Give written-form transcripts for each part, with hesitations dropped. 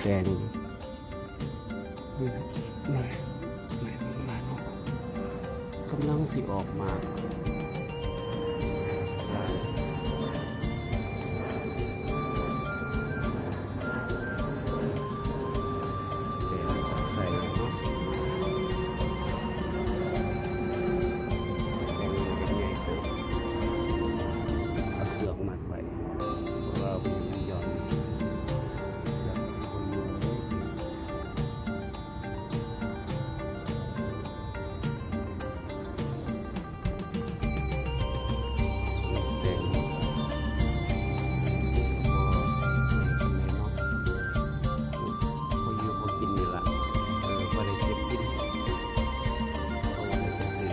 แดงนี่หน่อยมาเนาะกำลังสิออกมาใส่เนาะเอาเสือกมัดไว้เพราะว่ามันย้อนเสือกสิบอยู่แดงเนาะพออยู่พอกินนี่ละพอได้เก็บกินเอาไว้ไปซื้อ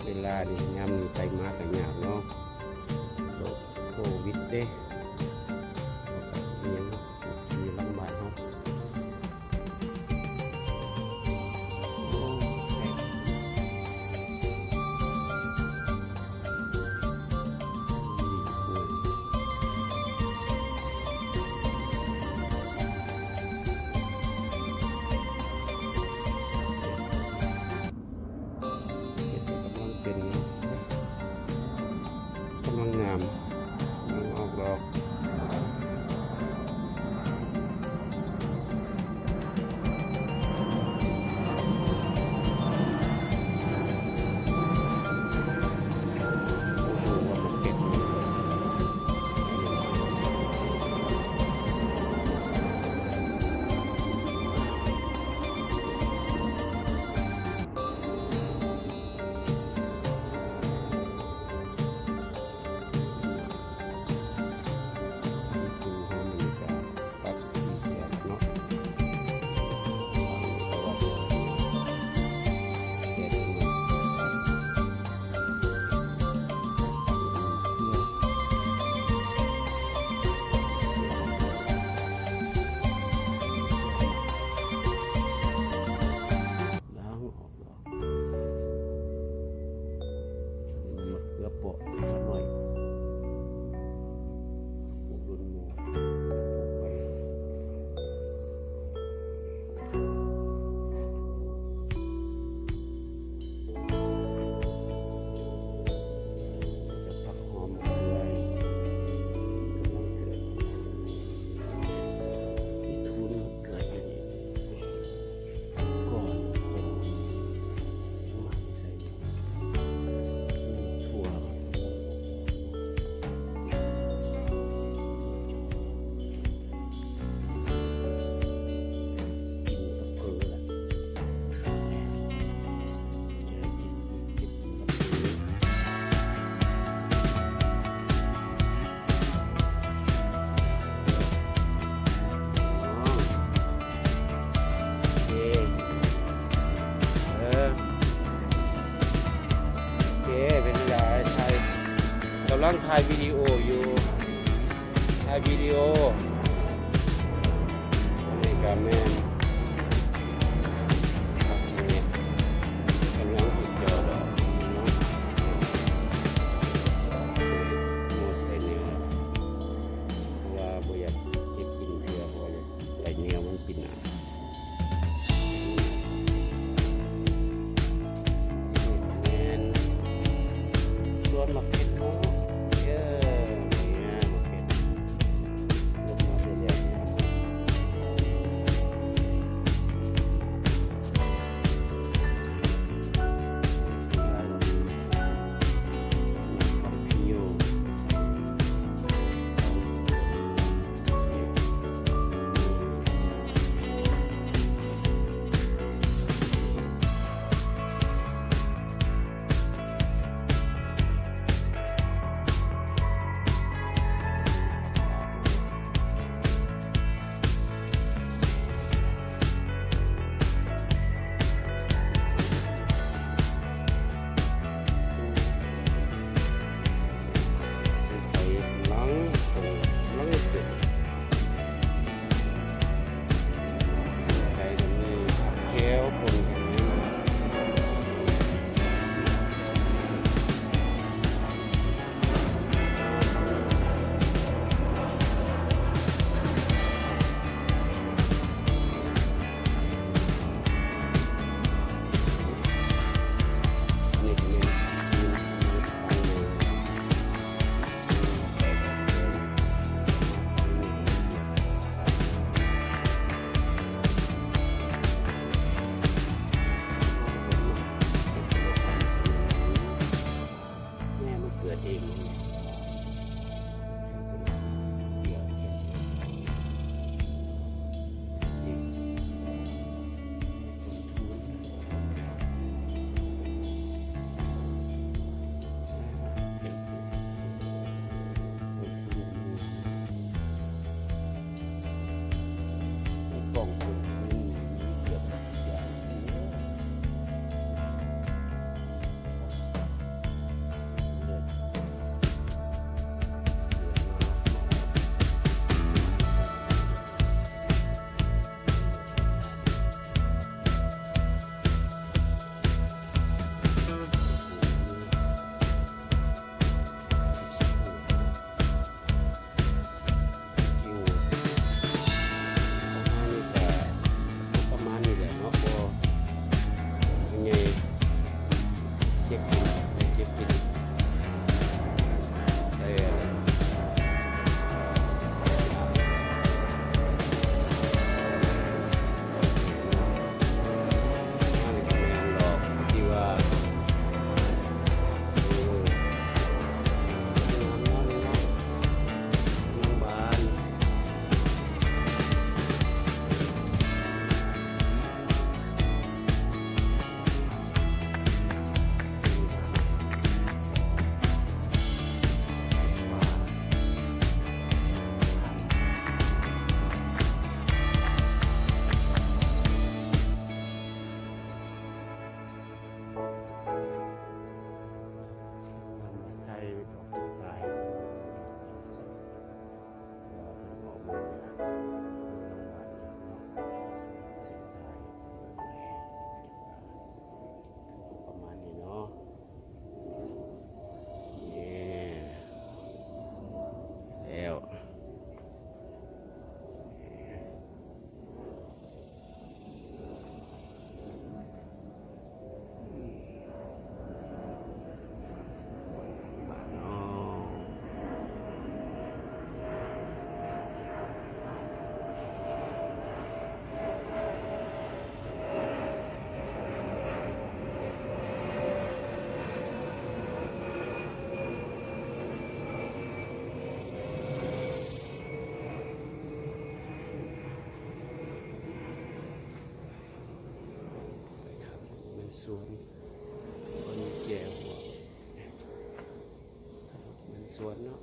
เวลานี่ยามนี้ไปมากันยากเนาะโรคโควิดเด้ยังมีลำบากเนาะโอ้แพงดีเลยเห็ดก็กำลังเป็นเนาะกำลังงามกำลังออกดอกโอ้โหว่ามันเก็บเลยดูให้มันจะปัดสีแสดเนาะเพราะว่าแกะดูล้างออกดอกมันมะเขือเปราะนิดหน่อยปลูกรุ่นหมูปลูกไปจะผักหอมมะเขือกำลังเกิดที่ทุนมันเกิดอยู่นี่ก่อนเป็นหมันใส่ถั่วกินกับเกลือแหละจะได้กินกับเกลืออ๋อโอเคโอเคเป็นไรถ่ายกำลังถ่ายวิดีโออยู่ถ่ายวิดีโออันนี้ก็แม่นผักชีเนี่ยกำลังติดจอดอกเนาะใส่หมูใส่เนื้อเพราะว่าบ่อยากเก็บกินเทื่อเพราะว่าไหลเนื้อมันปิ่นหนาแม่นส่วนมะเขือเนาะเนี่ยมะเขือลงมาเรื่อยๆนะครับ เดี๋ยวแค่อีก กล่องคุณเกือบอย่างเลือดประมาณนี้แหละเนาะพอยังไงเก็บกินเก็บกินใส่อะไรอันนี้ก็แม่นดอกที่ว่าน้ำน้ำบาน ไทยดอกตายสักว่าเป็นออกมาจากโรงพยาบาลเสียใจประมาณนี้เนาะนี่แล้วบ้านเนาะ ครับมันสวนแจวมันสวนเนาะ